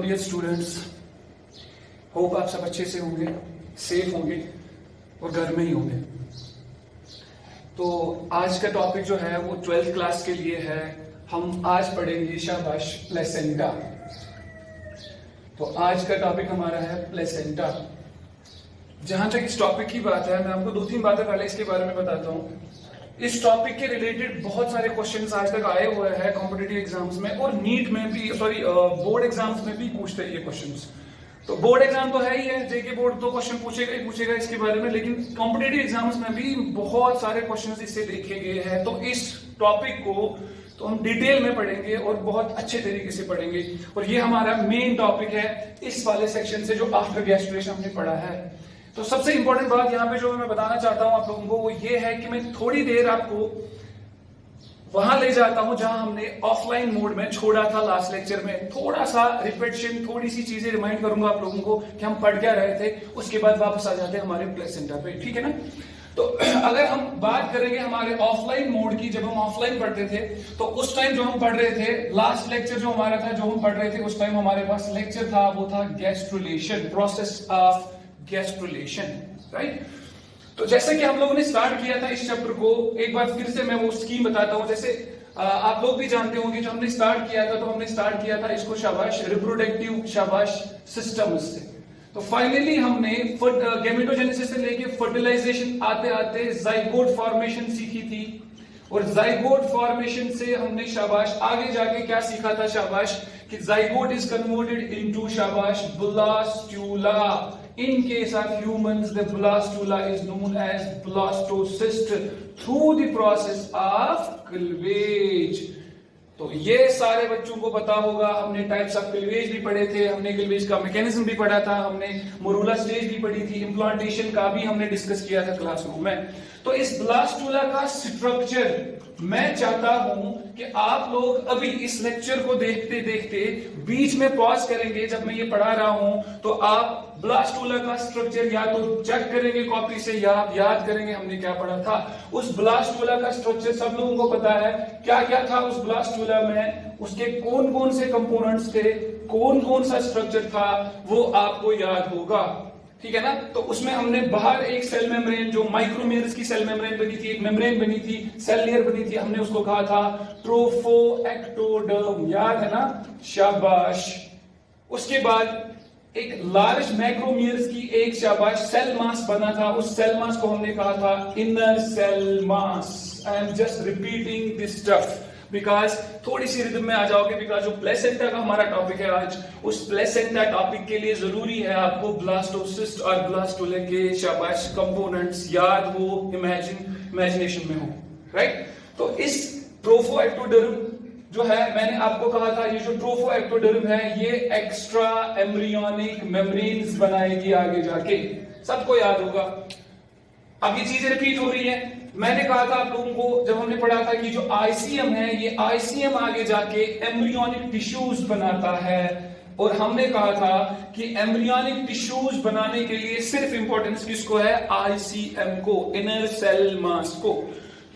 Dear students, hope आप सब अच्छे से होंगे, सेफ होंगे और घर में ही होंगे। तो आज का टॉपिक जो है वो 12th क्लास के लिए है। हम आज पढ़ेंगे शाबाश प्लेसेंटा। तो आज का टॉपिक हमारा है प्लेसेंटा। जहां तक इस टॉपिक की बात है, मैं आपको 2-3 बातें पहले इसके बारे में बताता हूँ। इस टॉपिक के रिलेटेड बहुत सारे क्वेश्चंस आज तक आए हुए हैं कॉम्पिटिटिव एग्जाम्स में, और नीट में भी, बोर्ड एग्जाम्स में भी पूछते हैं ये क्वेश्चंस। तो बोर्ड एग्जाम तो है ही है, जेके बोर्ड तो क्वेश्चन पूछेगा इसके बारे में, लेकिन कॉम्पिटिटिव एग्जाम्स में भी बहुत सारे क्वेश्चंस इससे देखे गए हैं। तो इस टॉपिक को तो हम डिटेल में पढ़ेंगे और बहुत अच्छे तरीके से पढ़ेंगे, और ये हमारा मेन टॉपिक है इस वाले सेक्शन से जो आफ्टर गैस्ट्रुलेशन हमने पढ़ा है। तो सबसे इंपॉर्टेंट बात यहाँ पे जो मैं बताना चाहता हूं आप लोगों को वो ये है कि मैं थोड़ी देर आपको वहां ले जाता हूं जहां हमने ऑफलाइन मोड में छोड़ा था लास्ट लेक्चर में। थोड़ा सा रिपीटेशन, थोड़ी सी चीजें रिमाइंड करूंगा आप लोगों को कि हम पढ़ क्या रहे थे, उसके बाद वापस आ जाते हैं हमारे प्लेसेंटा पे, ठीक है ना। तो अगर हम बात करेंगे हमारे ऑफलाइन मोड की, जब हम ऑफलाइन पढ़ते थे तो उस टाइम जो हम पढ़ रहे थे, लास्ट लेक्चर जो हमारा था, जो हम पढ़ रहे थे, उस टाइम हमारे पास लेक्चर था, वो था gastrulation, process of gastrulation, right. तो जैसे कि हम लोगों ने स्टार्ट किया था इस चैप्टर को, एक बार फिर से मैं वो स्कीम बताता हूं। जैसे आप लोग भी जानते होंगे, जो हमने स्टार्ट किया था, तो हमने स्टार्ट किया था इसको शाबाश रिप्रोडक्टिव शाबाश सिस्टम्स से। तो फाइनली हमने गैमेटोजेनेसिस से लेके फर्टिलाइजेशन आते आते जाइगोट फॉर्मेशन सीखी थी, और जाइगोट फॉर्मेशन से हमने शाबाश आगे जाके क्या सीखा था शाबाश, कि जाइगोट इज कन्वर्टेड इनटू शाबाश blastula. In case of humans, the blastula is known as blastocyst through the process of cleavage. तो ये सारे बच्चों को पता होगा, हमने टाइप्स ऑफ क्लीवेज भी पढ़े थे, हमने क्लीवेज का मैकेनिज्म भी पढ़ा था, हमने मोरूला स्टेज भी पढ़ी थी, इम्प्लांटेशन का भी हमने डिस्कस किया था क्लासरूम में। तो इस ब्लास्टूला का स्ट्रक्चर मैं चाहता हूं कि आप लोग अभी इस लेक्चर को देखते देखते बीच में पॉज करेंगे, जब मैं ये पढ़ा रहा हूं तो आप ब्लास्टूला का स्ट्रक्चर या तो चेक करेंगे कॉपी से, या आप याद करेंगे हमने क्या पढ़ा था। उस ब्लास्टूला का स्ट्रक्चर सब लोगों को पता है, क्या क्या था उस ब्लास्टूला में, उसके कौन कौन से कंपोनेंट्स थे, कौन कौन सा स्ट्रक्चर था, वो आपको याद होगा, ठीक है ना। तो उसमें हमने बाहर एक सेल मेम्ब्रेन, जो माइक्रोमेयर्स की सेल मेम्ब्रेन बनी थी, एक मेम्ब्रेन बनी थी, सेल लेयर बनी थी, हमने उसको कहा था ट्रोफोएक्टोडर्म, याद है ना, शाबाश। उसके बाद एक लार्ज मैक्रोमियर्स की एक शाबाश सेल मास बना था, उस सेल मास को हमने कहा था inner cell mass. I am just repeating this stuff because थोड़ी सी रिदम में आ जाओगे, बिकॉज जो प्लेसेंटा का हमारा टॉपिक है आज, उस प्लेसेंटा टॉपिक के लिए जरूरी है आपको ब्लास्टोसिस्ट और ब्लास्टूला के शाबाश कंपोनेंट्स याद हो, इमेजिनेशन में हो, राइट। तो इस ट्रोफोएक्टोडर्म जो है, मैंने आपको कहा था, ये जो ट्रोफोएक्टोडर्म है ये एक्स्ट्रा एम्ब्रियोनिक मेम्ब्रेन्स बनाएगी आगे जाके, सबको याद होगा। अब ये चीजें रिपीट हो रही है। मैंने कहा था आप लोगों को जब हमने पढ़ा था कि जो आईसीएम है, ये आईसीएम आगे जाके एम्ब्रियोनिक टिश्यूज बनाता है, और हमने कहा था कि एम्ब्रियोनिक टिश्यूज बनाने के लिए सिर्फ इंपॉर्टेंस किसको है, आईसीएम को, इनर सेल मास को।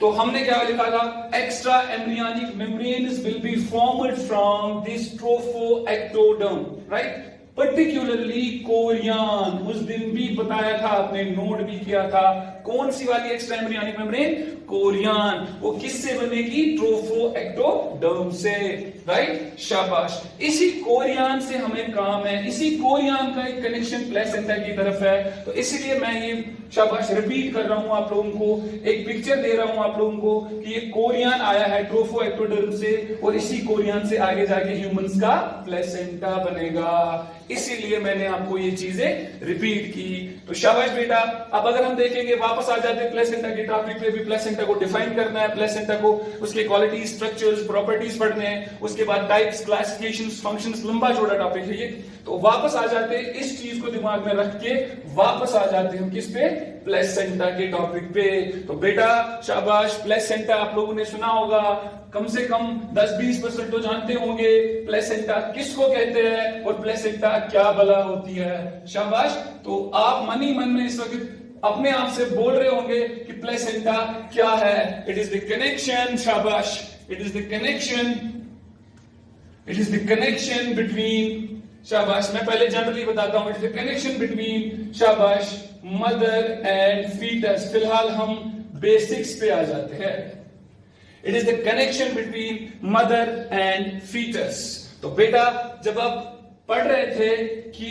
तो हमने क्या लिखा था, extra embryonic membranes will be formed from this trophectoderm, right, particularly Korean. उस दिन भी बताया था, आपने नोट भी किया था, कौन सी वाली एक्स्ट्रा एम्ब्रियोनिक मेम्ब्रेन, कोरियन। वो किससे बनेगी, ट्रोफोएक्टोडर्म से, राइट, शाबाश। इसी कोरियन से हमें काम है, इसी कोरियन का एक कनेक्शन प्लेसेंटा की तरफ है। तो इसीलिए मैं ये शाबाश रिपीट कर रहा हूं आप लोगों को, एक पिक्चर दे रहा हूं आप लोगों को कि ये कोरियन आया है ट्रोफोएक्टोडर्म से, और इसी कोरियन से आगे जाके ह्यूमंस का प्लेसेंटा बनेगा। इसीलिए मैंने आपको ये चीजें रिपीट की। तो शाबाश बेटा। अब अगर हम देखेंगे, वापस आ जाते हैं प्लेसेंटा के टॉपिक पे भी। प्लेसेंटा को डिफाइन करना है, प्लेसेंटा को उसके क्वालिटीज, स्ट्रक्चर्स, प्रॉपर्टीज पढ़ने हैं, उसके बाद टाइप्स, क्लासिफिकेशंस, फंक्शंस, लंबा चौड़ा टॉपिक है ये। तो वापस आ जाते हैं, इस चीज को दिमाग में रख के वापस आ जाते हैं हम किस पे, प्लेसेंटा के टॉपिक पे। तो बेटा शाबाश, प्लेसेंटा आप लोगों ने सुना होगा, कम से कम 10-20% तो जानते होंगे प्लेसेंटा किसको कहते हैं और प्लेसेंटा क्या बला होती है, शाबाश। तो आप मन ही मन में इस वक्त अपने आप से बोल रहे होंगे कि प्लेसेंटा क्या है। इट इज द कनेक्शन, शाबाश, it is the connection between शाबाश, मैं पहले जनरली बताता हूं, इट इज कनेक्शन बिटवीन, शाबाश, मदर एंड फीटस। फिलहाल हम बेसिक्स पे आ जाते हैं। It is the connection between mother and foetus. तो बेटा जब आप पढ़ रहे थे कि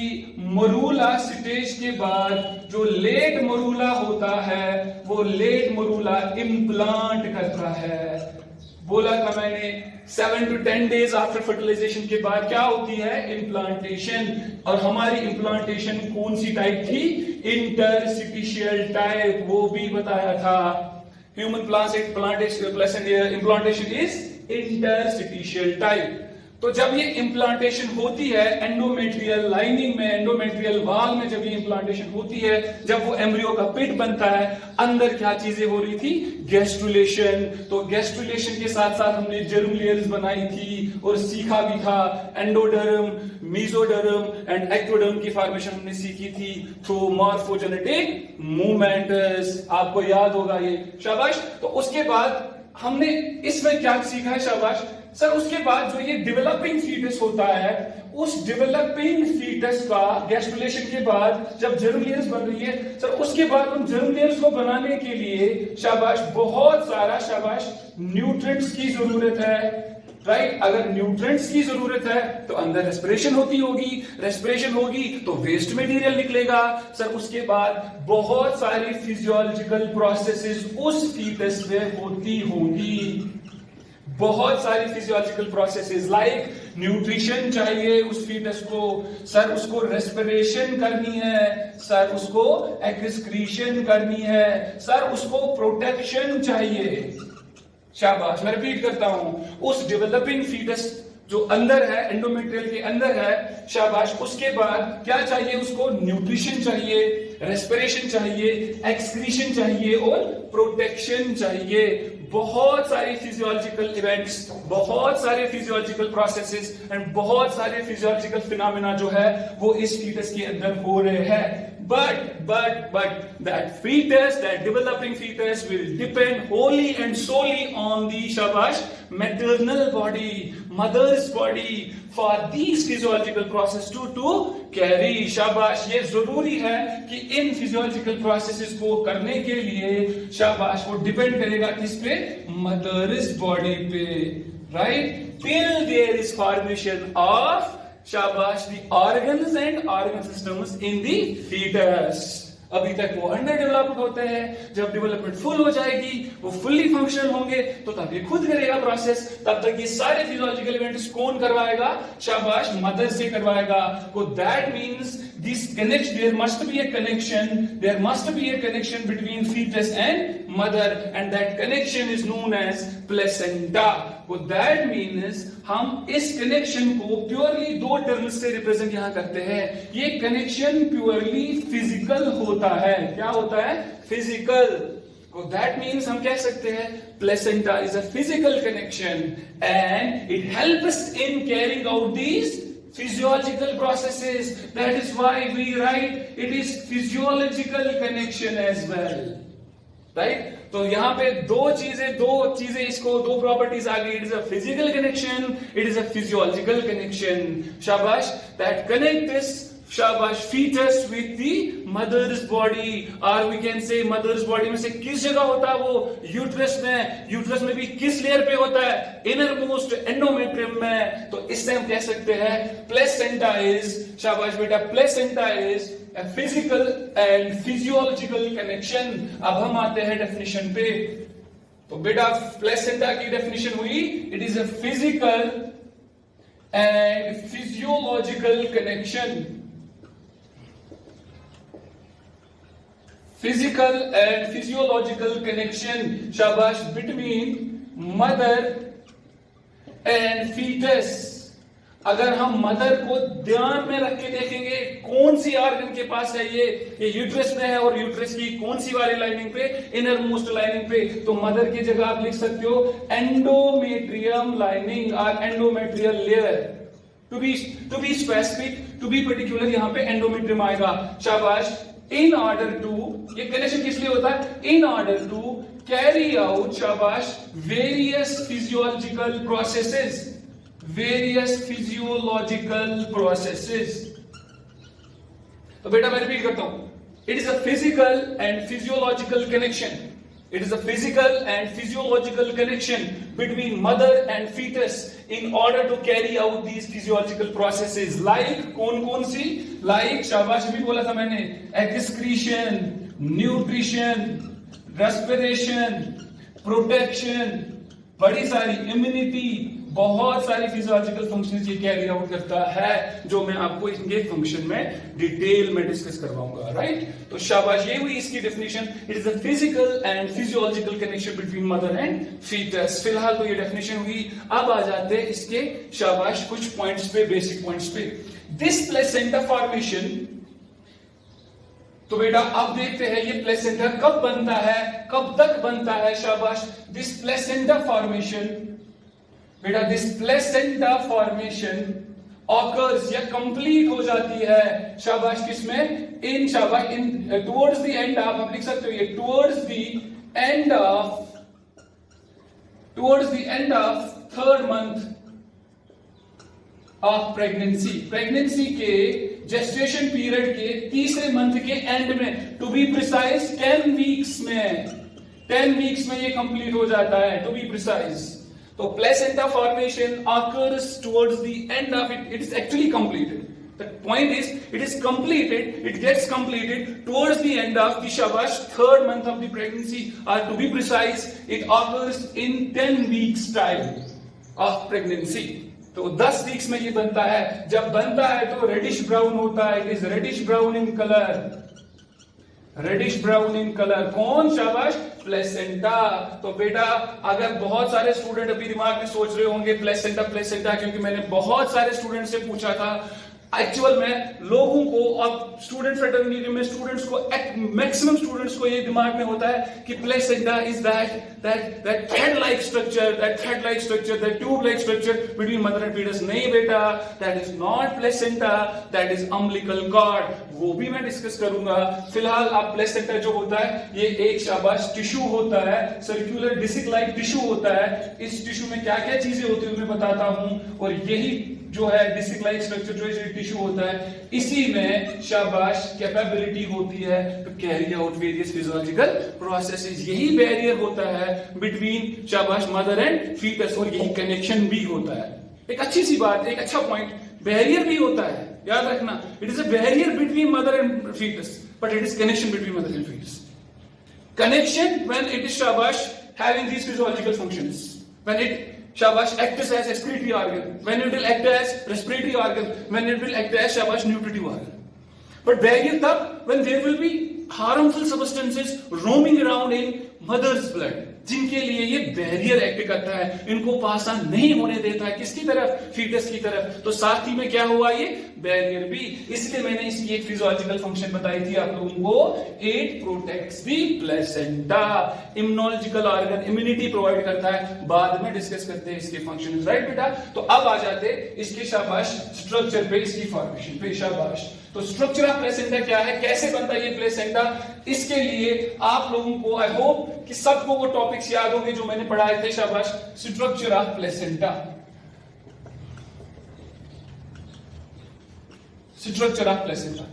मरूला स्टेज के बाद जो लेट मरूला होता है वो लेट मरूला इम्प्लांट करता है। बोला था मैंने 7 to 10 डेज आफ्टर फर्टिलाइजेशन के बाद क्या होती है, इम्प्लांटेशन। और हमारी इम्प्लांटेशन कौन सी टाइप थी, इंटरस्टिशियल टाइप, वो भी बताया था। Human implantation is interstitial type. तो जब ये इम्प्लांटेशन होती है एंडोमेट्रियल लाइनिंग में, एंडोमेट्रियल वॉल में, जब ये इम्प्लांटेशन होती है, जब वो एम्ब्रियो का पिट बनता है, अंदर क्या चीजें हो रही थी, गैस्ट्रुलेशन। तो गैस्ट्रुलेशन के साथ साथ हमने जर्म लेयर्स बनाई थी और सीखा भी था, एंडोडर्म, मेसोडर्म एंड एक्टोडर्म की फॉर्मेशन हमने सीखी थी थ्रू मॉर्फोजेनेटिक मूवमेंट्स। आपको याद होगा ये, शाबाश। तो उसके बाद हमने इसमें क्या सीखा है, शाबाश सर। उसके बाद जो ये डेवलपिंग फीटस होता है, उस डेवलपिंग फीटस का गैस्ट्रुलेशन के बाद जब जर्म लेयर्स बन रही है सर, उसके बाद उन जर्म लेयर्स को बनाने के लिए शाबाश बहुत सारा, शाबाश, न्यूट्रिएंट्स की जरूरत है, राइट। अगर न्यूट्रिएंट्स की जरूरत है तो अंदर रेस्पिरेशन होगी, रेस्पिरेशन होगी तो वेस्ट मटेरियल निकलेगा सर। उसके बाद बहुत सारी फिजियोलॉजिकल प्रोसेसेस उस फीटस में होती होंगी, बहुत सारी फिजियोलॉजिकल प्रोसेसेस, लाइक न्यूट्रिशन चाहिए उस फीटस को सर, उसको रेस्पिरेशन करनी है सर, उसको एक्सक्रीशन करनी है सर, उसको प्रोटेक्शन चाहिए। शाबाश, मैं रिपीट करता हूं, उस डेवलपिंग फीटस जो अंदर है, एंडोमेट्रियल के अंदर है, शाबाश, उसके बाद क्या चाहिए उसको, न्यूट्रिशन चाहिए, रेस्पिरेशन चाहिए, एक्सक्रीशन चाहिए और प्रोटेक्शन चाहिए। बहुत सारे फिजियोलॉजिकल इवेंट्स, बहुत सारे फिजियोलॉजिकल प्रोसेसेस एंड बहुत सारे फिजियोलॉजिकल फिनोमेना जो है वो इस फीटस के अंदर हो रहे हैं। But that fetus, that developing fetus will depend wholly and solely on the shabash maternal body, mother's body for these physiological process to carry। शाबाश, ये जरूरी है कि इन फिजियोलॉजिकल प्रोसेसेस को करने के लिए शाबाश वो डिपेंड करेगा किस पे, मदर्स बॉडी पे, right. Till there is formation of शाबाश the organs and organ systems in the fetus। अभी तक वो अंडर डेवलप्ड होते हैं, जब डेवलपमेंट फुल हो जाएगी, वो फुल्ली फंक्शनल होंगे तो तब ये खुद करेगा प्रोसेस। तब तक ये सारे फिजियोलॉजिकल इवेंट्स कौन करवाएगा, शाबाश, मदर से करवाएगा। तो that means this connection, there must be a connection between fetus and mother, and that connection is known as placenta। So that means हम इस कनेक्शन को प्योरली दो टर्म्स से रिप्रेजेंट यहां करते हैं। ये कनेक्शन प्योरली फिजिकल होता है। क्या होता है, फिजिकल। So that means हम कह सकते हैं placenta is a physical connection and it helps us in carrying out these physiological processes। That is why we write it is physiological connection as well, right। तो यहां पे दो चीजें इसको, दो प्रॉपर्टीज आ गई। It is a physical connection, it is a physiological connection. शाबाश, that connects, शाबाश, fetus with the mother's body, or we can say mother's body में से किस जगह होता है वो, यूट्रस में। यूट्रस में भी किस लेयर पे होता है, इनर मोस्ट एंडोमेट्रियम में। तो इससे हम कह सकते हैं प्लेसेंटा इज, शाबाश बेटा, placenta is a physical and physiological connection। अब हम आते हैं डेफिनेशन पे। तो बेटा प्लेसेंटा की डेफिनेशन हुई, it is a physical and physiological connection. Physical and physiological connection, शाबाश, बिटवीन मदर एंड फीटस। अगर हम मदर को ध्यान में रख के देखेंगे, कौन सी ऑर्गन के पास है ये यूट्रस में है, और यूट्रस की कौन सी वाली लाइनिंग पे, इनर मोस्ट लाइनिंग पे। तो मदर की जगह आप लिख सकते हो एंडोमेट्रियम लाइनिंग और endometrial layer. To be specific, to be particular, यहां पे एंडोमेट्रियम आएगा। शाबाश, इन ऑर्डर टू, ये कनेक्शन किस लिए होता है, in order to carry out, शाबाश, various physiological processes, various physiological processes. तो बेटा मैं रिपीट करता हूं, it is a physical and physiological connection, it is a physical and physiological connection between mother and fetus in order to carry out these physiological processes like कौन सी, like शाबाश भी बोला था मैंने, excretion, nutrition, respiration, protection, बड़ी सारी immunity, बहुत सारी फिजियोलॉजिकल फंक्शंस ये कैरी आउट करता है, जो मैं आपको इनके फंक्शन में डिटेल में डिस्कस करवाऊंगा, राइट। तो शाबाश, ये हुई इसकी definition, it is a physical and physiological connection between mother and foetus. फिलहाल तो ये डेफिनेशन हुई, अब आ जाते हैं इसके शाबाश कुछ पॉइंट्स पे, बेसिक पॉइंट्स पे। दिस प्लेसेंटा फॉर्मेशन, तो बेटा अब देखते हैं ये प्लेसेंटा कब बनता है, कब तक बनता है, शाबाश। दिस प्लेसेंटा फॉर्मेशन, बेटा दिस प्लेसेंटा फॉर्मेशन ऑकर्स या कंप्लीट हो जाती है, शाबाश किसमें, इन शाबाश इन टुवर्ड्स द एंड ऑफ, आप लिख सकते हो ये towards the end of third month of pregnancy. Pregnancy के जेस्टेशन पीरियड के तीसरे मंथ के एंड में, टू बी प्रिसाइज 10 वीक्स में, 10 वीक्स में ये कंप्लीट हो जाता है, टू बी प्रिसाइज। तो placenta formation occurs towards the end of it. It is actually completed. The point is, it is completed. It gets completed towards the end of the shabash third month of the pregnancy, or to be precise, it occurs in 10 weeks time of pregnancy. तो 10 weeks में ये बनता है। जब बनता है तो reddish brown होता है, it is reddish brown in colour, reddish brown in colour. कौन, शाबाश, प्लेसेंटा। तो बेटा अगर बहुत सारे स्टूडेंट अभी दिमाग में सोच रहे होंगे प्लेसेंटा प्लेसेंटा, क्योंकि मैंने बहुत सारे स्टूडेंट से पूछा था, एक्चुअल में लोगों को, अब स्टूडेंट फ्रेटर्निटी में स्टूडेंट्स को, मैक्सिमम स्टूडेंट्स को ये दिमाग में होता है कि placenta is that thread like structure, that tube like structure between mother and foetus. नहीं बेटा, that is not placenta, that is umbilical cord, वो भी मैं डिस्कस करूंगा। फिलहाल आप प्लेसेंटा जो होता है ये एक शाबाश टिश्यू होता है, सर्कुलर डिस्क लाइक टिश्यू होता है। इस टिश्यू में क्या क्या चीजें होती है मैं बताता हूं, और यही जो है डिस्क लाइक स्ट्रक्चर जो टिश्यू होता है, इसी में शाबाश कैपेबिलिटी होती है to carry out various physiological processes. यही बैरियर होता है बिटवीन शाबाश मदर एंड फीटस, और यही कनेक्शन भी होता है। एक अच्छी सी बात, एक अच्छा पॉइंट, बैरियर भी होता है, याद रखना, it is a barrier between mother and foetus, but it is connection between mother and foetus. Connection when it is shabash having these physiological functions, when it shabash acts as excretory organ, when it will act as respiratory organ, when it will act as shabash nutritive organ. But barrier tab when there will be harmful substances roaming around in mother's blood, जिनके लिए ये barrier act करता है, इनको pass on नहीं होने देता है, किसकी तरफ, फीटस की तरफ। तो साथ ही में क्या हुआ, ये बैरियर भी। इसलिए मैंने इसकी एक फिजियोलॉजिकल फंक्शन बताई थी आप लोगों को, it protects the placenta, immunological organ, immunity provide करता है। बाद में डिस्कस करते हैं इसके फंक्शन, राइट बेटा। तो अब आ जाते इसके शाबाश स्ट्रक्चर पे, इसकी फॉर्मेशन पे, शाबाश। तो स्ट्रक्चर ऑफ प्लेसेंटा क्या है, कैसे बनता है ये प्लेसेंटा, इसके लिए आप लोगों को, आई होप कि सबको वो टॉपिक्स याद होंगे जो मैंने पढ़ाए थे, शाबाश। Structure of placenta, structure of placenta.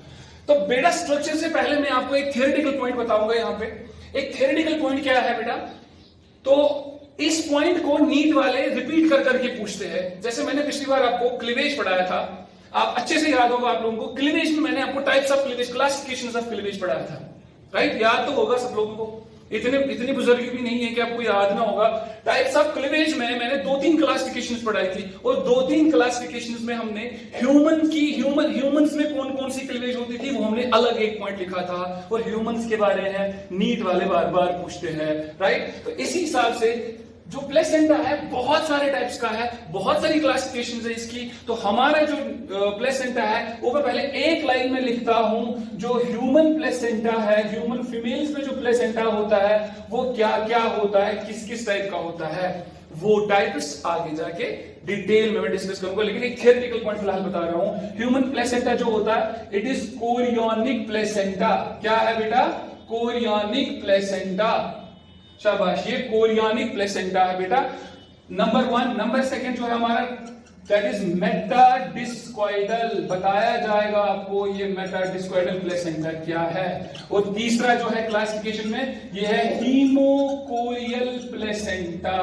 तो बेटा स्ट्रक्चर से पहले मैं आपको एक थियोरेटिकल पॉइंट बताऊंगा। यहां पे एक थियोरेटिकल पॉइंट क्या है बेटा, तो इस पॉइंट को नीट वाले रिपीट कर करके पूछते हैं। जैसे मैंने पिछली बार आपको क्लीवेज पढ़ाया था, आप अच्छे से याद होगा आप लोगों को। क्लीवेज में मैंने आपको types of cleavage, classifications of cleavage पढ़ाया था, राइट, याद तो होगा सब लोगों को। इतनी बुजुर्गी भी नहीं है कि आपको याद ना होगा। टाइप्स ऑफ क्लीवेज में मैंने 2-3 क्लासिफिकेशंस पढ़ाई थी, और 2-3 क्लासिफिकेशंस में हमने ह्यूमंस में कौन कौन सी क्लीवेज होती थी वो हमने अलग एक पॉइंट लिखा था, और ह्यूमंस के बारे में नीट वाले बार बार पूछते हैं, राइट। तो इसी हिसाब से जो प्लेसेंटा है बहुत सारे टाइप्स का है, बहुत सारी क्लासिफिकेशन है इसकी। तो हमारा जो प्लेसेंटा है वो मैं पहले एक लाइन में लिखता हूं, जो ह्यूमन प्लेसेंटा है, ह्यूमन फीमेल्स में जो प्लेसेंटा होता है वो क्या क्या होता है, किस किस टाइप का होता है, वो टाइप्स आगे जाके डिटेल में मैं डिस्कस करूंगा। लेकिन एक थियोरेटिकल पॉइंट फिलहाल बता रहा हूं। ह्यूमन प्लेसेंटा जो होता है, इट इज कोरियोनिक प्लेसेंटा। क्या है बेटा, कोरियोनिक प्लेसेंटा, शाबाश, ये कोरियोनिक प्लेसेंटा है बेटा, नंबर 1। नंबर 2 जो है हमारा दैट इज मेटाडिस्कोइडल। बताया जाएगा आपको ये मेटाडिस्कोइडल प्लेसेंटा क्या है। और तीसरा जो है क्लासिफिकेशन में ये है हीमोकोरियल प्लेसेंटा।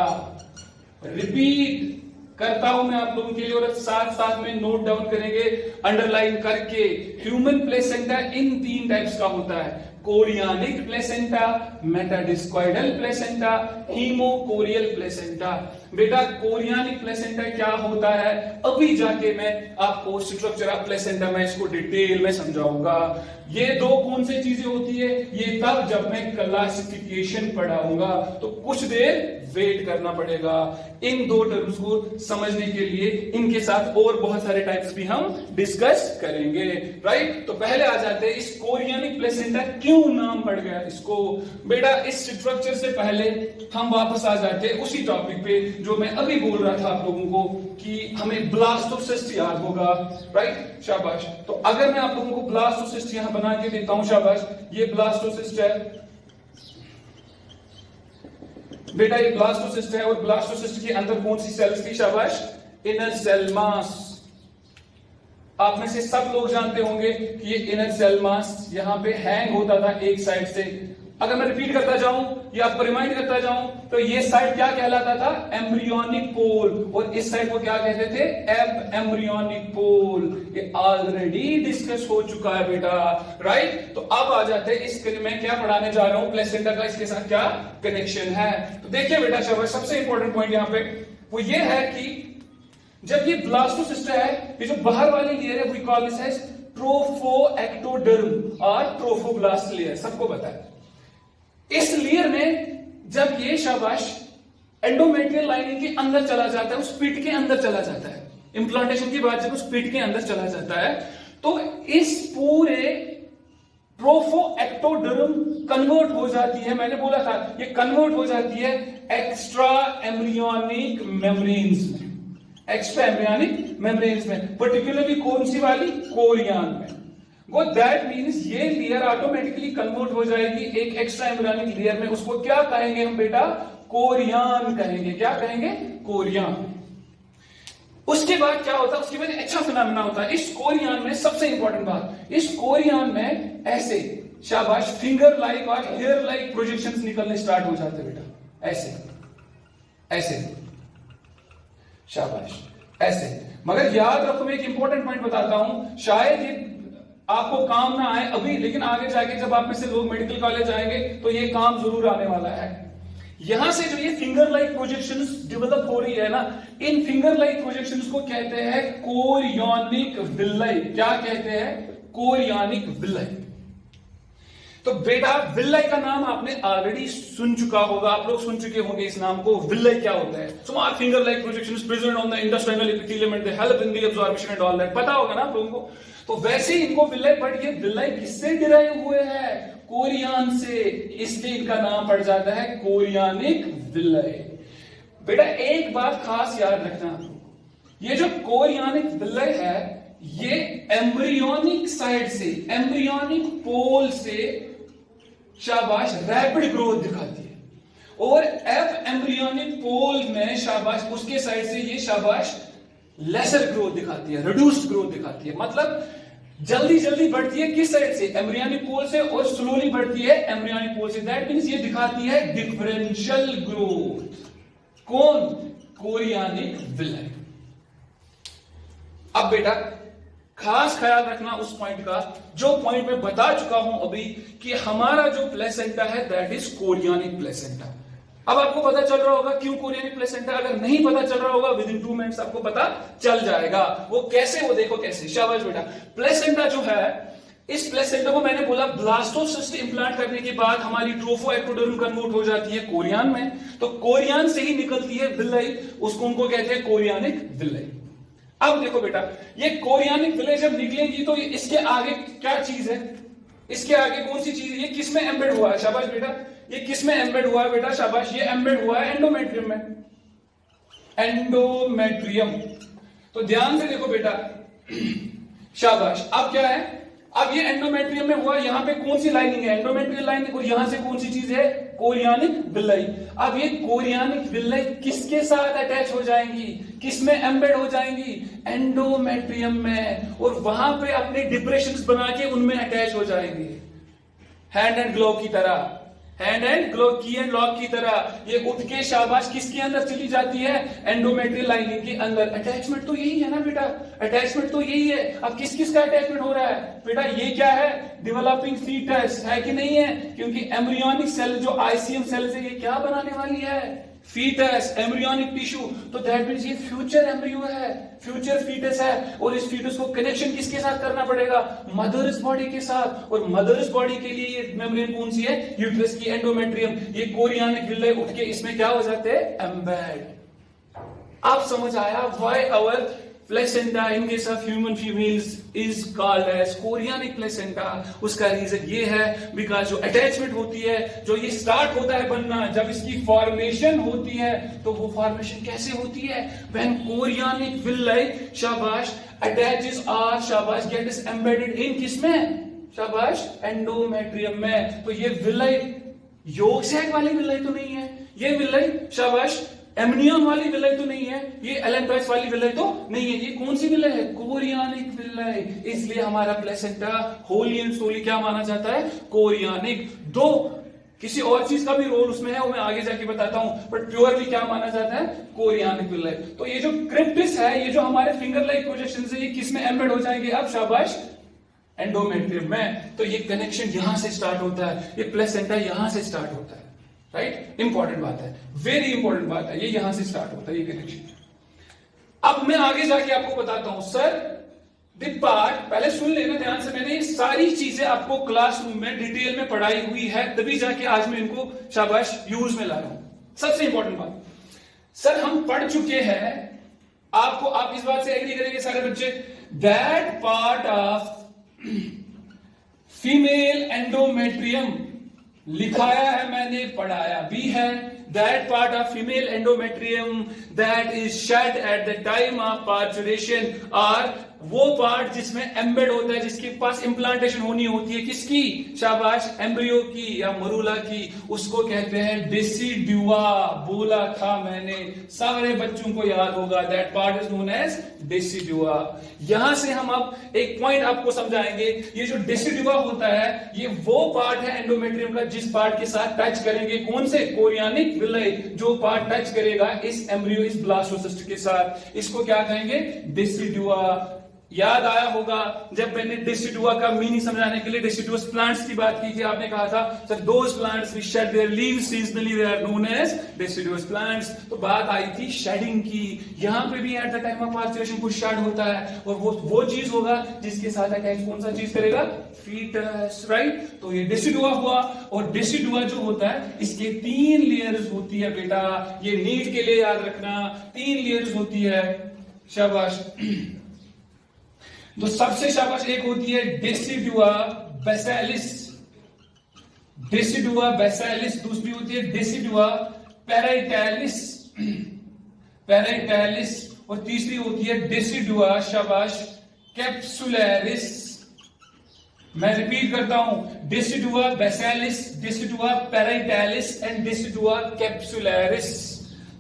रिपीट करता हूं मैं आप लोगों के लिए और साथ साथ में नोट डाउन करेंगे अंडरलाइन करके। ह्यूमन प्लेसेंटा इन 3 टाइप्स का होता है, chorionic placenta, metadiscoidal placenta, hemochorial placenta. बेटा कोरियानिक प्लेसेंटा क्या होता है अभी जाके मैं आपको स्ट्रक्चर ऑफ प्लेसेंटा में इसको डिटेल में समझाऊंगा। ये दो कौन सी चीजें होती है ये तब जब मैं क्लासिफिकेशन पढ़ाऊंगा, तो कुछ देर वेट करना पड़ेगा इन 2 टर्म्स को समझने के लिए। इनके साथ और बहुत सारे टाइप्स भी हम डिस्कस करेंगे, राइट। तो पहले आ जाते हैं इस कोरियानिक प्लेसेंटा क्यों नाम पड़ गया इसको। बेटा इस स्ट्रक्चर से पहले हम वापस आ जाते हैं उसी टॉपिक पे जो मैं अभी बोल रहा था आप लोगों को कि हमें ब्लास्टोसिस्ट याद होगा, राइट। शाबाश। तो अगर मैं आप लोगों को ब्लास्टोसिस्ट यहां बना के देता हूं, शाबाश, ये ब्लास्टोसिस्ट है बेटा, ये ब्लास्टोसिस्ट है। और ब्लास्टोसिस्ट के अंदर कौन सी सेल्स थी, शाबाश, इनर सेल मास। आप में से सब लोग जानते होंगे कि ये इनर सेल मास यहां पे हैंग होता था एक साइड से। अगर मैं रिपीट करता जाऊं या आपको रिमाइंड करता जाऊं तो ये साइड क्या कहलाता था, एम्ब्रियोनिक पोल, और इस साइड को क्या कहते थे, एब एम्ब्रियोनिक पोल। ये ऑलरेडी डिस्कस हो चुका है बेटा, राइट। तो अब आ जाते हैं इस मैं क्या पढ़ाने जा रहा हूं, प्लेसेंटा का इसके साथ क्या कनेक्शन है। तो देखिए बेटा शाबाश, सबसे इंपॉर्टेंट पॉइंट यहां पे वो ये है कि जब ये ब्लास्टोसिस्ट है, ये जो बाहर वाली लेयर है we call this as trophoectoderm और ट्रोफोब्लास्ट लेयर, सबको पता है। इस लेयर में जब ये शाबाश एंडोमेट्रियल लाइनिंग के अंदर चला जाता है, उस पिट के अंदर चला जाता है, इंप्लांटेशन के बाद जब उस पिट के अंदर चला जाता है तो इस पूरे ट्रोफोएक्टोडर्म कन्वर्ट हो जाती है, मैंने बोला था ये कन्वर्ट हो जाती है एक्स्ट्रा एम्ब्रियोनिक मेम्ब्रेन्स में, एक्स्ट्रा एम्ब्रियोनिक मेम्ब्रेन्स में, पर्टिकुलरली कौन सी वाली, कोरियन में। वो दैट मीन्स ये लेयर ऑटोमेटिकली कन्वर्ट हो जाएगी एक एक्स्ट्रा एम्ब्रियोनिक लेयर में। उसको क्या कहेंगे हम बेटा, कोरियन कहेंगे। क्या कहेंगे, कोरियन। उसके बाद क्या होता है, उसके बाद अच्छा फिनोमेना होता है इस कोरियन में। सबसे इंपॉर्टेंट बात, इस कोरियन में ऐसे शाबाश फिंगर लाइक और हेयर लाइक प्रोजेक्शंस निकलने स्टार्ट हो जाते हैं बेटा, ऐसे ऐसे शाबाश ऐसे। मगर याद रखो मैं एक इंपॉर्टेंट पॉइंट बताता हूं, शायद ये आपको काम ना आए अभी, लेकिन आगे जाके जब आप में से लोग मेडिकल कॉलेज आएंगे तो ये काम जरूर आने वाला है। यहां से जो ये फिंगर लाइक प्रोजेक्शंस डेवलप हो रही है ना, इन फिंगर लाइक प्रोजेक्शंस को कहते हैं कोरियोनिक विलाई। क्या कहते हैं, कोरियोनिक विलाई। तो बेटा विलाई का नाम आपने ऑलरेडी सुन चुका होगा, आप लोग सुन चुके होंगे इस नाम को। विलाई क्या होता है, small finger like projections present on the intestinal epithelium and they help in the absorption and all that, पता होगा ना आप लोगों को। तो वैसे ही इनको विलाई, बट ये विलाई किससे डिराइव हुए हैं, कोरियन से, इसलिए इनका नाम पड़ जाता है कोरियानिक विलाई। बेटा एक बात खास याद रखना, ये जो कोरियानिक विलाई है ये एम्ब्रियोनिक साइड से, एम्ब्रियोनिक पोल से शाबाश रैपिड ग्रोथ दिखाती है, और एफ एम्ब्रियोनिक पोल में शाबाश उसके साइड से ये शाबाश लेसर ग्रोथ दिखाती है, रिड्यूस्ड ग्रोथ दिखाती है। मतलब जल्दी जल्दी बढ़ती है किस साइड से, एम्ब्रियोनिक पोल से, और स्लोली बढ़ती है एम्ब्रियोनिक पोल से। दैट मींस ये दिखाती है डिफरेंशियल ग्रोथ। कौन, कोरियानिक विलाई। अब बेटा खास ख्याल रखना उस पॉइंट का जो पॉइंट मैं बता चुका हूं अभी कि हमारा जो प्लेसेंटा है दैट इज कोरियानिक प्लेसेंटा। अब आपको पता चल रहा होगा क्यों कोरियानिक प्लेसेंटा, अगर नहीं पता चल रहा होगा विद इन 2 मिनट्स आपको पता चल जाएगा। वो कैसे, वो देखो कैसे, शाबाश बेटा। प्लेसेंटा जो है, इस प्लेसेंटा को मैंने बोला ब्लास्टोसिस्ट इंप्लांट करने के बाद हमारी ट्रोफोएक्टोडर्म कन्वर्ट हो जाती है कोरियन में, तो कोरियन से ही निकलती है विलाई, उसको उनको कहते हैं कोरियानिक विलाई। अब देखो बेटा ये कोरियानिक विलाई जब निकलेगी तो इसके आगे क्या चीज है, इसके आगे कौन सी चीज है, ये किस में एम्बेड हुआ है, शाबाश बेटा, ये किस में एम्बेड हुआ है बेटा, शाबाश, ये एम्बेड हुआ है एंडोमेट्रियम में, एंडोमेट्रियम। तो ध्यान से देखो बेटा, शाबाश। अब क्या है, अब ये एंडोमेट्रियम में हुआ, यहां पे कौन सी लाइनिंग है, एंडोमेट्रियल लाइनिंग, और यहां से कौन सी चीज है, कोरियानिक विलाई। अब ये कोरियानिक विलाई किसके साथ अटैच हो जाएंगी, किसमें एम्बेड हो जाएंगी, एंडोमेट्रियम में, और वहां पे अपने डिप्रेशंस बना के उनमें अटैच हो जाएंगी, हैंड एंड ग्लोव की तरह, हैंड एंड ग्लोव, की एंड लॉक की तरह। ये उठ के शाबाश किसके अंदर चली जाती है, एंडोमेट्रियल लाइनिंग के अंदर। अटैचमेंट तो यही है ना बेटा, अटैचमेंट तो यही है। अब किस किस का अटैचमेंट हो रहा है बेटा, ये क्या है, डेवलपिंग फीटस है कि नहीं है, क्योंकि एम्ब्रियोनिक सेल जो आईसीएम सेल है, ये क्या बनाने वाली है, फीटस, एम्ब्रियोनिक टिश्यू। तो दैट मींस ये फ्यूचर एम्ब्रियो है, फ्यूचर फीटस है, और इस फीटस को कनेक्शन किसके साथ करना पड़ेगा, मदर्स बॉडी के साथ। और मदर्स बॉडी के लिए ये मेम्ब्रेन कौन सी है, यूट्रस की एंडोमेट्रियम। ये कोरियानिक विलाई उठ के इसमें क्या हो जाते हैं, एम्बेड। अब समझ आया why our placenta in case of human females is called as chorionic placenta. उसका रीजन ये है बिकॉज जो अटैचमेंट होती है, जो ये स्टार्ट होता है बनना, जब इसकी फॉर्मेशन होती है, तो वो फॉर्मेशन कैसे होती है, व्हेन कोरियानिक विलाई शाबाश अटैचेस और शाबाश गेट्स एम्बेडेड इन किसमें, शाबाश एंडोमेट्रियम में। तो ये विलाई योग सैक वाली विलाई तो नहीं है, ये विलाई शाबाश एमनियम वाली विलाई तो नहीं है, ये एलेंट्रॉइड्स वाली विलाई तो नहीं है। ये कौन सी विलाई है, कोरियानिक विलाई। इसलिए हमारा प्लेसेंटा होली एंड सोली क्या माना जाता है, कोरियानिक। दो किसी और चीज का भी रोल उसमें है, वो मैं आगे जाके बताता हूं, बट प्योरली क्या माना जाता है, कोरियानिक विलाई। तो ये जो क्रिप्टिस है, ये जो हमारे फिंगर लाइक प्रोजेक्शन है, ये किसमें एम्बेड हो जाएंगे, अब शाबाश एंडोमेट्रियम में। तो ये कनेक्शन यहां से स्टार्ट होता है, ये प्लेसेंटा यहां से स्टार्ट होता है, राइट। इंपॉर्टेंट बात है, वेरी इंपॉर्टेंट बात है, ये यहां से स्टार्ट होता है ये कनेक्शन। अब मैं आगे जाके आपको बताता हूं सर द पार्ट, पहले सुन लेना ध्यान से, मैंने ये सारी चीजें आपको क्लासरूम में डिटेल में पढ़ाई हुई है, तभी जाके आज मैं इनको शाबाश यूज में ला रहा हूं। सबसे इंपॉर्टेंट बात सर, हम पढ़ चुके हैं, आपको आप इस बात से एग्री करेंगे सारे बच्चे, that part of female endometrium, लिखाया है मैंने, पढ़ाया भी है, that part of female endometrium that is shed at the time of parturition, और वो पार्ट जिसमें एम्बेड होता है, जिसके पास इंप्लांटेशन होनी होती है, किसकी, शाबाश एम्ब्रियो की या मरूला की, उसको कहते हैं डेसिडुआ। बोला था मैंने, सारे बच्चों को याद होगा, that part is known as decidua. यहां से हम अब एक पॉइंट आपको समझाएंगे, ये जो डेसिडुआ होता है, ये वो पार्ट है एंडोमेट्रियम का जिस पार्ट के साथ टच करेंगे, कौन से, कोरियानिक विलाई, जो पार्ट टच करेगा इस एम्ब्रियो, इस ब्लास्टोसिस्ट के साथ, इसको क्या कहेंगे, डेसिडुआ। याद आया होगा जब मैंने डेसिडुआ का मीनिंग समझाने के लिए डेसिडुअस प्लांट्स की बात की थी, आपने कहा था sir those plants which shed their leaves seasonally they are known as deciduous plants. तो बात आई थी शेडिंग की, यहां पे भी at the time of parturition कुछ शेड होता है, और वो चीज होगा जिसके साथ अटैच कौन सा चीज करेगा, फीटस, राइट। तो ये डेसिडुआ हुआ, और डेसिडुआ जो होता है इसके 3 लेयर्स होती है बेटा, ये नीट के लिए याद रखना, 3 लेयर्स होती है, शाबाश। तो सबसे शाबाश एक होती है डेसिडुआ बेसिलिस, डेसिडुआ बेसिलिस, दूसरी होती है डेसिडुआ पेराइटैलिस, पेराइटैलिस, और तीसरी होती है डेसिडुआ शाबाश कैप्सुलैरिस। मैं रिपीट करता हूं, decidua basalis, decidua parietalis and decidua capsularis.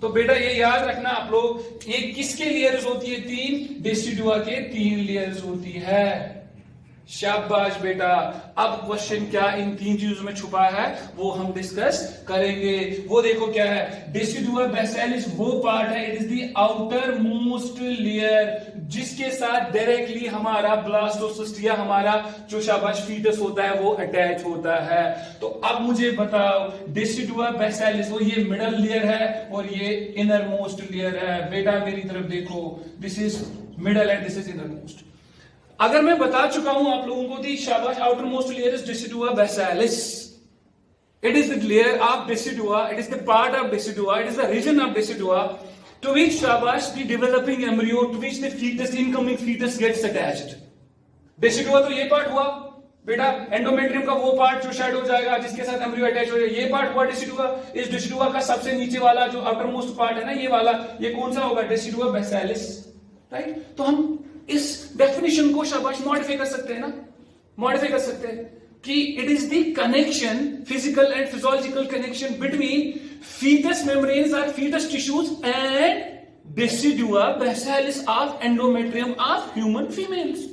तो बेटा ये याद रखना आप लोग, ये किसके लेयर्स होती है, 3, डेसिडुआ के 3 लेयर्स होती है, शाबाश बेटा। अब क्वेश्चन क्या इन 3 चीजों में छुपा है वो हम डिस्कस करेंगे। वो देखो क्या है, डेसिडुआ बेसिलिस वो पार्ट है, it is the outer most layer, जिसके साथ डायरेक्टली हमारा ब्लास्टोसिस्ट या हमारा जो शाबाश फीटस होता है वो अटैच होता है। तो अब मुझे बताओ, डेसिडुआ बेसिलिस वो ये मिडल लेयर है और ये इनर मोस्ट लेयर है। बेटा मेरी तरफ देखो, this is middle and this is innermost. अगर मैं बता चुका हूं आप लोगों को, शाबाश outermost layer is decidua basalis, it is the layer of decidua, it is the part of decidua, it is the region of decidua to which shabash the developing embryo, to which the fetus, incoming fetus gets attached. Decidua तो ये part हुआ बेटा, endometrium का वो part जो shade हो जाएगा जिसके साथ एम्ब्रियो अटैच हो जाएगा, ये पार्ट हुआ डेसिडुआ। इस डेसिडुआ का सबसे नीचे वाला जो आउटर मोस्ट पार्ट है ना, ये वाला, ये कौन सा होगा, डेसिडुआ बेसिलिस, राइट। तो हम इस डेफिनेशन को शाबाश मॉडिफाई कर सकते हैं ना, मॉडिफाई कर सकते हैं कि it is the connection, physical and physiological connection between fetus membranes or fetus tissues and decidua basalis of endometrium of human females.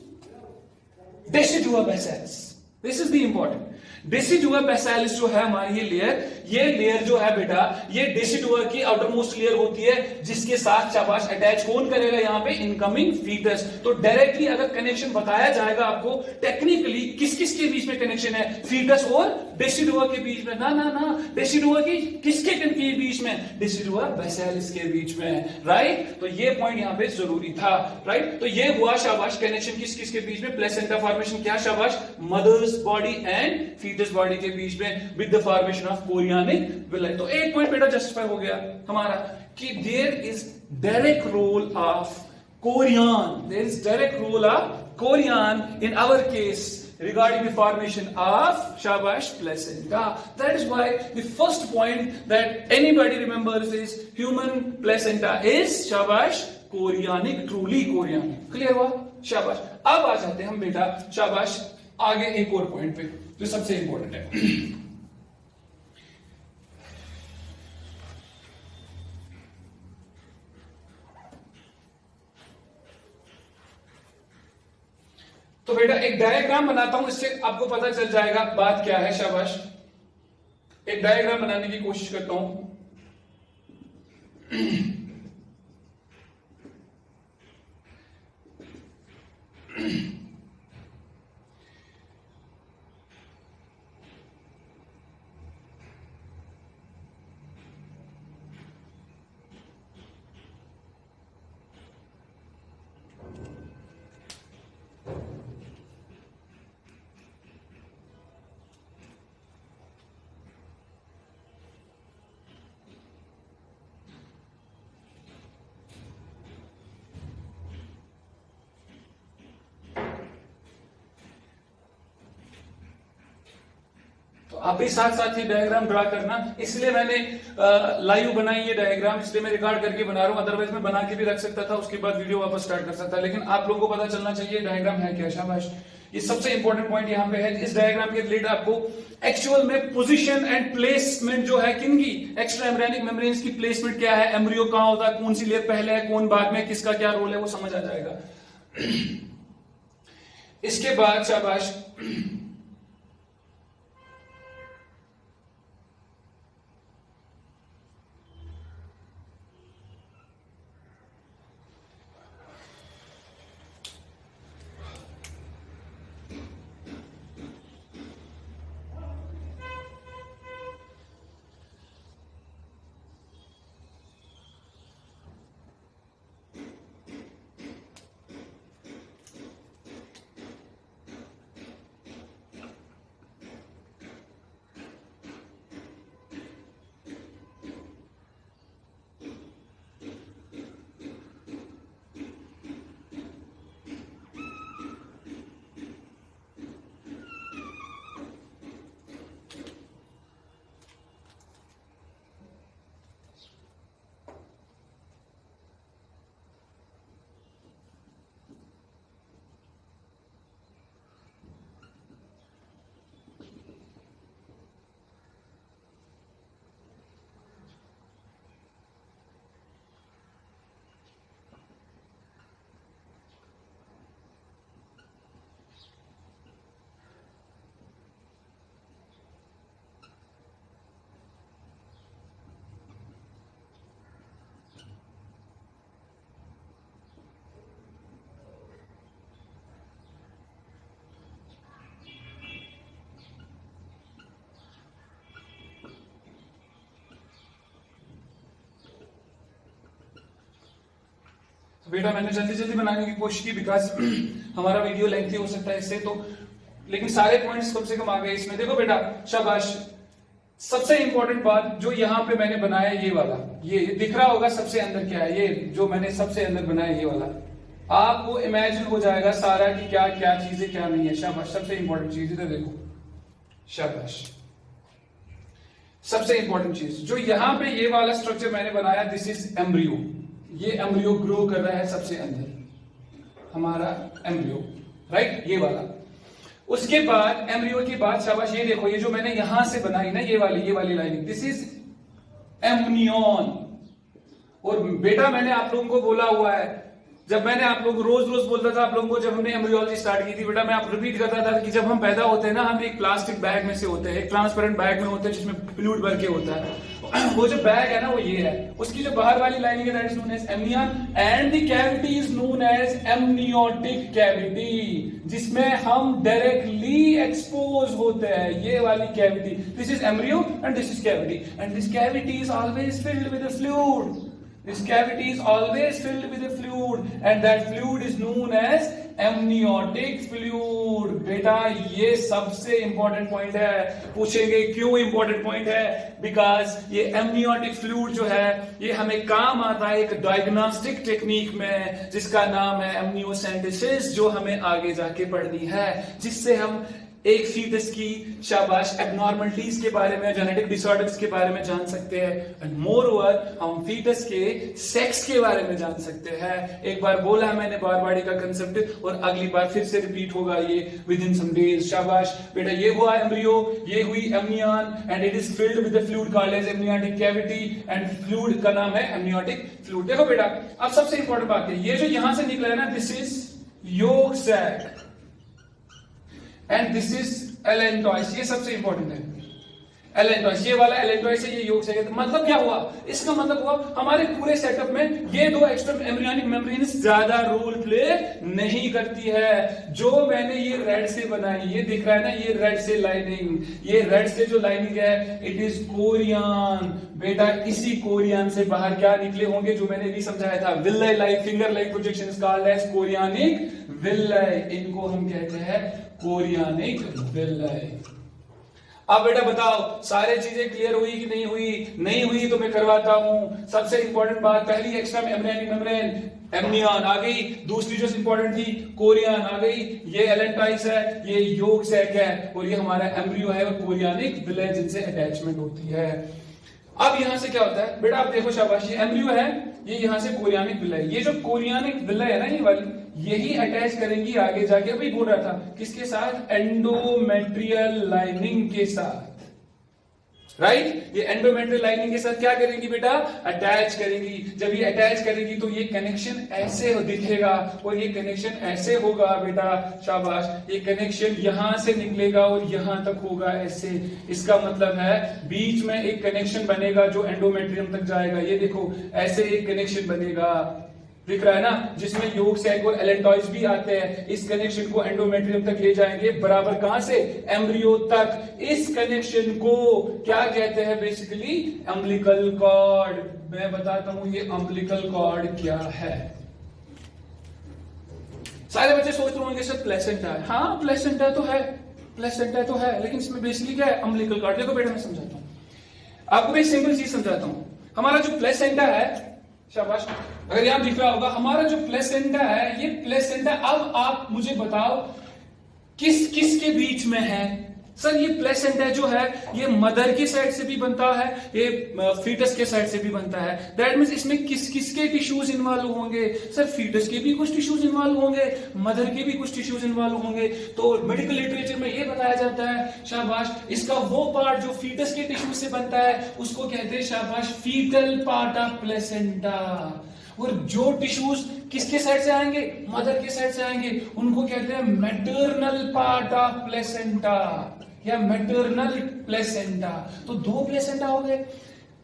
Decidua basalis, this is the important. Decidua बेसालिस जो है हमारी ये लेयर जो है बेटा, ये डेसिडुआ की outer most layer होती है जिसके साथ शाबाश अटैच कौन करेगा यहाँ पे, इनकमिंग फीटस। तो डायरेक्टली अगर कनेक्शन बताया जाएगा आपको टेक्निकली किस किस के बीच में कनेक्शन है, फीटस और डेसिडुआ के बीच में, ना डेसिडुआ की किसके के बीच में, डेसिडुआ बेसालिस के बीच में, राइट। तो ये पॉइंट यहाँ पे जरूरी था, राइट। तो ये हुआ शाबाश कनेक्शन किस किस के बीच में, प्लेसेंटा फॉर्मेशन क्या शाबाश, mother's body and foetus body के बीच में with the formation of chorionic villi. तो एक पॉइंट बेटा जस्टिफाई हो गया हमारा कि there is direct role of chorion, there is direct role of chorion in our case regarding the formation of shabash placenta. That is why the first point that anybody remembers is human placenta is shabash chorionic, truly chorionic. Clear हुआ शाबाश। अब आ जाते हैं हम बेटा शाबाश आगे एक और पॉइंट पे जो सबसे इंपॉर्टेंट है। तो बेटा एक डायग्राम बनाता हूं, इससे आपको पता चल जाएगा बात क्या है शाबाश। एक डायग्राम बनाने की कोशिश करता हूं। आप भी साथ साथ ये डायग्राम ड्रा करना, इसलिए मैंने लाइव बनाई ये डायग्राम, इसलिए मैं रिकॉर्ड करके बना रहा हूं, अदरवाइज मैं बना के भी रख सकता था, उसके बाद वीडियो वापस स्टार्ट कर सकता, लेकिन आप लोगों को पता चलना चाहिए डायग्राम है क्या शाबाश। ये सबसे इंपॉर्टेंट पॉइंट यहाँ पे है। इस डायग्राम के रिलेटेड आपको एक्चुअल में पोजीशन एंड प्लेसमेंट जो है किनकी, एक्स्ट्रा एम्ब्रियोनिक मेम्ब्रेन्स की प्लेसमेंट क्या है, एम्ब्रियो कहां होता है, कौन सी लेयर पहले है कौन बाद में, किसका क्या रोल है वो समझ आ जाएगा। इसके बाद शाबाश तो बेटा मैंने जल्दी जल्दी बनाने की कोशिश की बिकॉज हमारा वीडियो लेंथी हो सकता है इससे, तो लेकिन सारे पॉइंट्स कम से कम आ गए इसमें। देखो बेटा शाबाश, सबसे इंपॉर्टेंट बात जो यहाँ पे मैंने बनाया ये वाला, ये दिख रहा होगा सबसे अंदर क्या है, ये जो मैंने सबसे अंदर बनाया ये वाला, आपको इमेजिन हो जाएगा सारा कि क्या क्या चीजें क्या नहीं है। शाबाश, सबसे इंपॉर्टेंट चीज इधर देखो, शाबाश, सबसे इंपॉर्टेंट चीज जो यहाँ पे ये वाला स्ट्रक्चर मैंने बनाया, दिस इज एम्ब्रियो। ये एम्ब्रियो ग्रो कर रहा है सबसे अंदर, हमारा एम्ब्रियो, राइट, ये वाला। उसके बाद एम्ब्रियो के बाद शाबाश, ये देखो, ये जो मैंने यहां से बनाई ना, ये वाली लाइनिंग, दिस इज एमनियन। और बेटा मैंने आप लोगों को बोला हुआ है, जब मैंने आप लोग रोज बोलता था आप लोगों को, जब हमने एम्ब्रियोलॉजी स्टार्ट की थी बेटा, मैं आप रिपीट करता था कि जब हम पैदा होते हैं ना, हम एक प्लास्टिक बैग में से होते हैं, एक ट्रांसपेरेंट बैग में होते हैं जिसमें फ्लूइड भर के होता है। वो जो बैग है ना वो ये है, उसकी जो बाहर वाली लाइनिंग है that is known as amnion and the cavity is known as amniotic cavity, जिसमें हम डायरेक्टली एक्सपोज होते हैं, ये वाली cavity. This is embryo and this is cavity and this cavity is always filled with fluid. This cavity is always filled with a fluid and that fluid is known as amniotic fluid। बेटा ये सबसे important point है, पूछेंगे क्यों important point है, because ये amniotic fluid जो है ये हमें काम आता है एक डायग्नोस्टिक टेक्निक में जिसका नाम है amniocentesis, जो हमें आगे जाके पढ़नी है, जिससे हम एक फीटस की शाबाश एबनॉर्मलिटीज के बारे में, जेनेटिक डिसऑर्डर्स के बारे में जान सकते हैं एंड मोर ओवर हम फीटस के सेक्स के बारे में जान सकते हैं। एक बार बोला है मैंने बार बॉडी का कंसेप्ट और अगली बार फिर से रिपीट होगा ये विद इन सम डेज। शाबाश बेटा, ये हुआ एम्ब्रियो, ये हुई amnion and it is filled with the fluid called as amniotic cavity and fluid का नाम है एमनियोटिक फ्लूइड। देखो बेटा, अब सबसे इंपॉर्टेंट बात है, ये जो यहां से निकला है ना, this is yolk sac and this is allantois, ये सबसे इंपॉर्टेंट है। एलेंटॉइस, ये वाला एलेंटॉइस है, ये योग से, मतलब क्या हुआ, इसका मतलब हुआ हमारे पूरे सेटअप में ये दो एक्स्ट्रा एम्ब्रियोनिक मेम्ब्रेन्स ज्यादा रोल प्ले नहीं करती है। जो मैंने ये रेड से बनाई, ये दिख रहा है ना, ये रेड से लाइनिंग, ये रेड से जो लाइनिंग है इट इज कोरियन। बेटा इसी कोरियन से बाहर क्या निकले होंगे, जो मैंने भी समझाया था, villi like finger like projections called as chorionic villi, इनको हम कहते हैं कोरियानिक विल्लाई। अब बेटा बताओ सारे चीजें क्लियर हुई कि नहीं हुई? नहीं हुई तो मैं करवाता हूं। सबसे इंपॉर्टेंट बात, पहली एक्स्ट्रा एम्ब्रियोनिक मेम्ब्रेन एमनियन आ गई, दूसरी जो इंपॉर्टेंट थी कोरियन आ गई, ये एलेंटाइस है, ये योग सैक है और ये हमारा एम्ब्रियो है और कोरियानिक विलेज जिनसे अटैचमेंट होती है। अब यहां से क्या होता है बेटा, आप देखो शाबाश, ये एम्ब्रियो है, ये यहां से कोरियानिक विलेज, ये जो कोरियानिक विलेज है ना, ये वाली यही अटैच करेंगी आगे जाके, अभी बोल रहा था किसके साथ, एंडोमेट्रियल लाइनिंग के साथ, राइट। ये एंडोमेट्रियल लाइनिंग के साथ क्या करेंगी बेटा, अटैच करेंगी। जब ये अटैच करेंगी तो ये कनेक्शन ऐसे दिखेगा और ये कनेक्शन ऐसे होगा बेटा, शाबाश, ये कनेक्शन यहां से निकलेगा और यहां तक होगा ऐसे। इसका मतलब है बीच में एक कनेक्शन बनेगा जो एंडोमेट्रियम तक जाएगा, ये देखो ऐसे एक कनेक्शन बनेगा, दिख रहा है ना, जिसमें योग सैक और एलेंटॉइस भी आते हैं। इस कनेक्शन को एंडोमेट्रियम तक ले जाएंगे, बराबर कहां से, एम्ब्रियो तक। इस कनेक्शन को क्या कहते हैं, बेसिकली अम्बिलिकल कॉर्ड। मैं बताता हूं ये अम्बिलिकल कॉर्ड क्या है। सारे बच्चे सोच रहे होंगे सर प्लेसेंटा है, हाँ प्लेसेंटा तो है, प्लेसेंटा तो है, लेकिन इसमें बेसिकली क्या है, अम्बिलिकल कॉर्ड। देखो बेटा मैं समझाता हूं आपको, मैं सिंपल चीज समझाता हूं। हमारा जो प्लेसेंटा है, शाबाश, अगर यहां दिख रहा होगा हमारा जो प्लेसेंटा है, ये प्लेसेंटा, अब आप मुझे बताओ किस किस के बीच में है। सर ये प्लेसेंटा जो है ये मदर की साइड से भी बनता है, ये फीटस के साइड से भी बनता है। दैट मींस इसमें किस किस के टिश्यूज इन्वॉल्व होंगे, सर फीटस के भी कुछ टिश्यूज इन्वॉल्व होंगे, मदर के भी कुछ टिश्यूज इन्वॉल्व होंगे। तो मेडिकल लिटरेचर में ये बताया जाता है, शाबाश, इसका वो पार्ट जो फीटस के टिश्यू से बनता है उसको कहते हैं शाबाश फीटल पार्ट ऑफ प्लेसेंटा। और जो टिश्यूज किसके साइड से आएंगे, मदर के साइड से आएंगे, उनको कहते हैं मैटरनल पार्ट ऑफ प्लेसेंटा या मैटरनल प्लेसेंटा। तो दो प्लेसेंटा हो गए।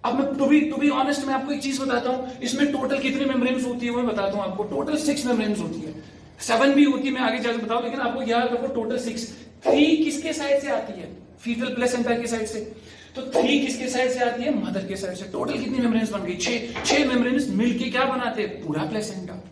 अब मैं टू बी ऑनेस्ट मैं आपको एक चीज बताता हूं, इसमें टोटल कितनी मेम्ब्रेन्स होती है वो मैं बताता हूं आपको। टोटल 6 मेम्ब्रेन्स होती है, 7 भी होती है, मैं आगे जाकर बताऊं, लेकिन आपको याद रखो टोटल 6। 3 किसके साइड से आती है, फीटल प्लेसेंटा के साइड से, तो 3 किसके साइड से आती है, मदर के साइड से। टोटल कितनी मेम्ब्रेन्स बन गई, 6 मेम्ब्रेन्स मिलके क्या बनाते हैं, पूरा प्लेसेंटा,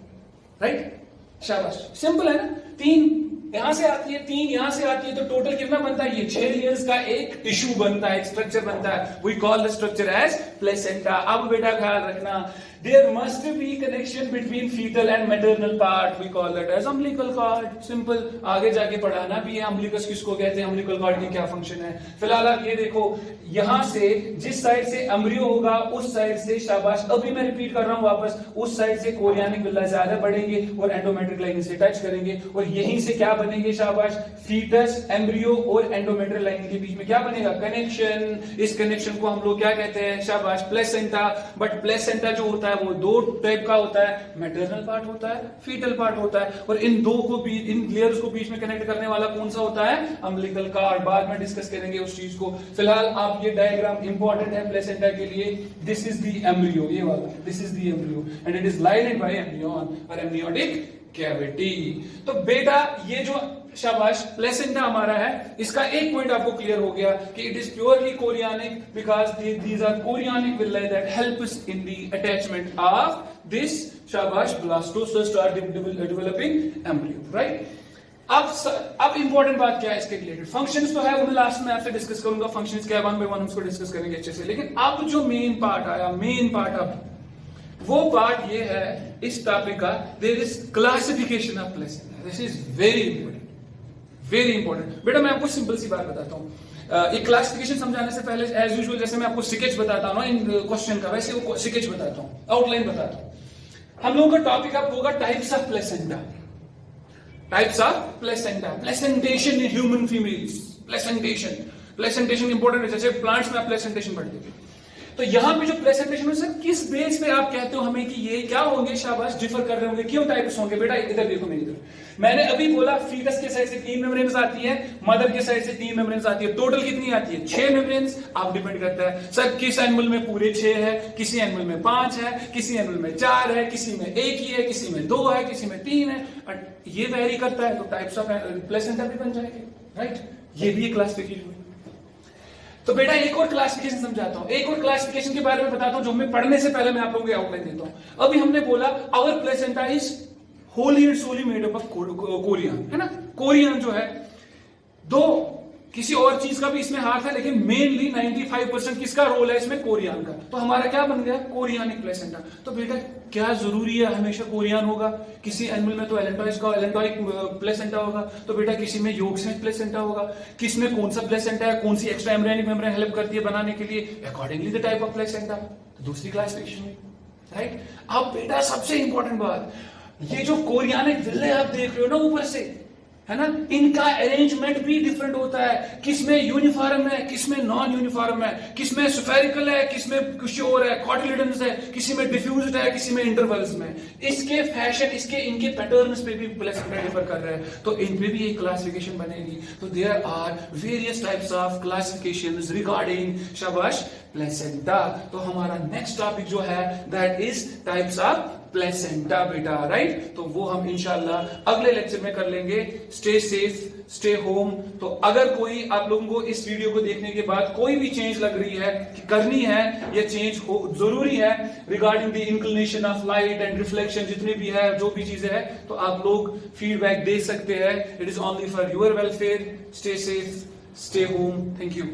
राइट। शाबाश, सिंपल है ना। 3 यहां से आती है, 3 यहां से आती है, तो टोटल कितना बनता है, ये 6 लेयर्स का एक टिश्यू बनता है, एक स्ट्रक्चर बनता है। We call the structure as placenta. अब बेटा ख्याल रखना, there must be connection between fetal and maternal part. We call that as umbilical cord. Simple. आगे जाके पढ़ाना भी है umbilicus किसको कहते हैं, umbilical cord की क्या फंक्शन है. फिलहाल आप ये देखो, यहां से जिस साइड से एम्ब्रियो होगा उस साइड से, शाबाश, अभी मैं रिपीट कर रहा हूं वापस, उस साइड से कोरियानिक विल्ला ज्यादा बढ़ेंगे और एंडोमेट्रिक लाइनिंग से टच करेंगे और यहीं से क्या बनेंगे, शाबाश, फीटस, एम्ब्रियो और एंडोमेट्रियल लाइनिंग के बीच में क्या बनेगा, कनेक्शन. इस कनेक्शन को हम लोग क्या कहते हैं, शाबाश, प्लेसेंटा. बट प्लेसेंटा जो होता है वो दो टाइप का होता है, मैटरनल पार्ट होता है, फीटल पार्ट होता है, और इन दो को भी, इन लेयर्स को बीच में कनेक्ट करने वाला कौन सा होता है, अम्बिलिकल कॉर्ड. बाद में डिस्कस करेंगे उस चीज को. फिलहाल आप ये डायग्राम इंपॉर्टेंट है प्लेसेंटा के लिए. दिस इज द एम्ब्रियो, ये वाला, this is the embryo and it is lined by एम्ब्रियन और एम्नियोटिक कैविटी. तो बेटा ये जो, शाबाश, प्लेसेंटा हमारा है, इसका एक पॉइंट आपको क्लियर हो गया कि it is purely chorionic because these are chorionic villi that helps in the attachment of this, शाबाश, blastocyst or developing embryo, right. अब इंपॉर्टेंट बात क्या है इसके रिलेटेड, फंक्शंस तो है, वो मैं लास्ट में आपसे डिस्कस करूंगा, फंक्शंस क्या है, वन बाय वन उसको डिस्कस करेंगे अच्छे से. लेकिन अब जो मेन पार्ट आया, मेन पार्ट, अब वो पार्ट ये है इस टॉपिक का, there is classification of placenta. This is very important, very important. बेटा मैं आपको सिंपल सी बात बताता हूं, एक क्लासिफिकेशन समझाने से पहले एज यूजुअल जैसे मैं आपको स्केच बताता हूं ना इन क्वेश्चन का, वैसे वो स्केच बताता हूं, आउटलाइन बताता हूं. हम लोगों का टॉपिक अब होगा types of placenta. Types of placenta, placentation in human females, placentation important है. जैसे प्लांट्स में आप प्लेसेंटेशन पढ़ते हो, तो यहां पे जो प्लेसेंटेशन है सर, किस बेस पे आप कहते हो हमें कि ये क्या होंगे, शाबाश, डिफर कर रहे होंगे, क्यों टाइप्स होंगे. बेटा इधर देखो मेरी तरफ, मैंने अभी बोला फीटस के साइड से 3 मेम्ब्रेन्स आती है, मदर के साइड से 3 मेम्ब्रेन्स आती है, टोटल कितनी आती है, 6 मेम्ब्रेन्स. आप डिपेंड करता है सर किस एनिमल में पूरे 6 है, किसी एनिमल में 5 है, किसी एनिमल में 4 है, किसी में 1 ही है, किसी में 2 है, किसी में 3 है, ये वेरी करता है, तो टाइप्स ऑफ प्लेसेंटा भी बन जाएंगे, राइट. ये भी एक क्लासिफिकेशन हुई. तो बेटा एक और क्लासिफिकेशन समझाता हूं, एक और क्लासिफिकेशन के बारे में बताता हूं जो मैं पढ़ने से पहले मैं आप लोगों को आउटलाइन देता हूं. अभी हमने बोला our placenta is wholly and solely made up of chorion, है ना. कोरियन जो है, दो किसी और चीज का भी इसमें हाथ है, लेकिन मेनली 95% किसका रोल है इसमें, कोरियन का. तो हमारा क्या बन गया, कोरियानिक प्लेसेंटा. तो बेटा क्या जरूरी है हमेशा कोरियन होगा, किसी एनिमल में तो एलेंटॉइक प्लेसेंटा होगा, तो बेटा किसी में योगसेंट प्लेसेंटा होगा, किस में कौन सा प्लेसेंटा है, कौन सी एक्स्ट्रा एम्ब्रियोनिक मेम्ब्रेन हेल्प करती है बनाने के लिए, accordingly the type of placenta. तो दूसरी क्लासिफिकेशन है, राइट. अब बेटा सबसे इंपॉर्टेंट बात, ये जो कोरियानिक विल्ले आप देख रहे हो ना ऊपर से, है ना, इनका अरेंजमेंट भी डिफरेंट होता है. किसमें यूनिफॉर्म है, किसमें नॉन यूनिफॉर्म है, किसमें स्फेरिकल है, किसमें कुछ और है, कॉटिलिडन्स है, किसी में डिफ्यूज्ड है, किसी में इंटरवल्स में. इसके फैशन, इसके इनके पैटर्न्स पे भी प्लेसेंटा डिफर कर रहे हैं, तो इन पे भी एक क्लासिफिकेशन बनेगी. तो there are various types of classifications regarding, शाबाश, प्लेसेंटा. तो हमारा नेक्स्ट टॉपिक जो है that is types of placenta बेटा, राइट. तो वो हम इंशाल्लाह अगले लेक्चर में कर लेंगे. Stay safe, stay home. तो अगर कोई आप लोगों को इस वीडियो को देखने के बाद कोई भी चेंज लग रही है कि करनी है, ये चेंज हो जरूरी है regarding the inclination of light and reflection, जितने भी है, जो भी चीजें है, तो आप लोग फीडबैक दे सकते हैं. It is only for your welfare. Stay safe, stay home. Thank you.